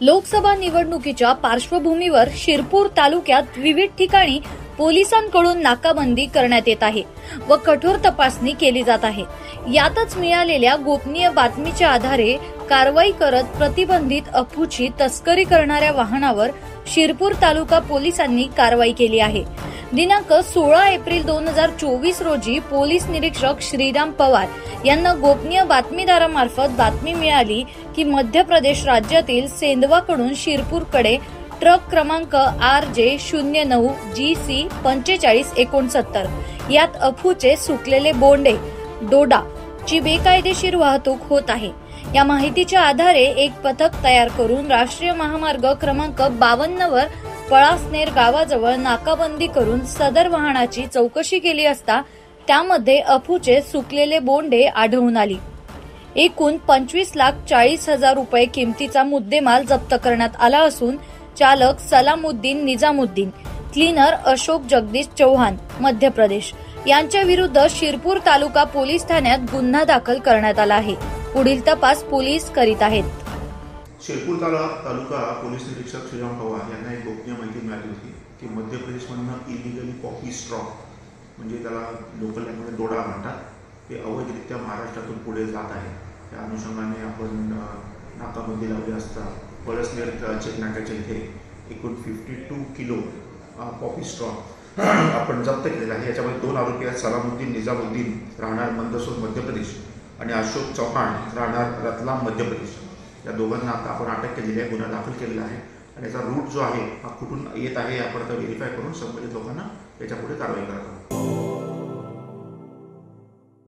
लोकसभा निवडणुकीच्या पार्श्वभूमीवर शिरपूर तालुक्यात विविध ठिकाणी पोलिसांकडून नाकाबंदी करण्यात येत आहे व कठोर तपासणी केली जात आहे। यातच मिळालेल्या गोपनीय बातमीच्या आधारे कारवाई करत प्रतिबंधित अफूची तस्करी करणाऱ्या वाहनावर शिरपूर तालुका पोलिसांनी कारवाई केली आहे। दिनांक 16 एप्रिल 2024 रोजी पोलीस निरीक्षक श्रीराम पवार यांना गोपनीय बातमीदारामार्फत बातमी मिळाली की मध्य प्रदेश राज्यातील सेंधवाकडून शिरपूरकडे ट्रक क्रमांक RJ09 GC 4569 यात अफूचे सुकलेले बोंडे डोडा ची बेकायदेशीर वाहतूक होत आहे। या माहितीच्या आधारे एक पथक तयार करून राष्ट्रीय महामार्ग क्रमांक 52 वर पळासनेर गावाजवळ नाकाबंदी करून सदर वाहनाची चौकशी केली असता त्यामध्ये अफूचे सुकलेले बोंडे आढळून आली। एकूण 25,40,000 रुपये किमतीचा मुद्देमाल जप्त करण्यात आला असून चालक सलामुद्दीन निजामुद्दीन, क्लीनर अशोक जगदीश चौहान मध्य प्रदेश यांच्या विरुद्ध शिरपूर तालुका पोलीस ठाण्यात गुन्हा दाखल करण्यात आला आहे। पुढील तपास पोलीस करीत आहेत। शिरपूर तालुका पोलीस निरीक्षक श्रीराम पवार यांना एक गोपनीय माहिती मिळाली होती की मध्य प्रदेशमधून इलिगली कॉफी स्ट्रॉ म्हणजे त्याला लोकल लँग्वेज डोडा म्हणतात, ते अवैधरित्या महाराष्ट्रातून पुढे जात आहे। त्या अनुषंगाने आपण नाकाबंदी लावली असता पळसनेर चेक नाक्याच्या इथे एकूण 52 किलो कॉफी स्ट्रॉ आपण जप्त केलेला आहे। याच्यामध्ये 2 आरोपी आहेत, सलामुद्दीन निजामुद्दीन राहणार मंदसौर मध्य प्रदेश आणि अशोक चौहान राहणार रतलाम मध्य प्रदेश, या दोघांना आता आपण अटक केलेली आहे, गुन्हा दाखल केलेला आहे आणि याचा रूट जो आहे हा कुठून येत आहे आपण आता व्हेरीफाय करून संबंधित लोकांना याच्या पुढे कारवाई करत आहोत।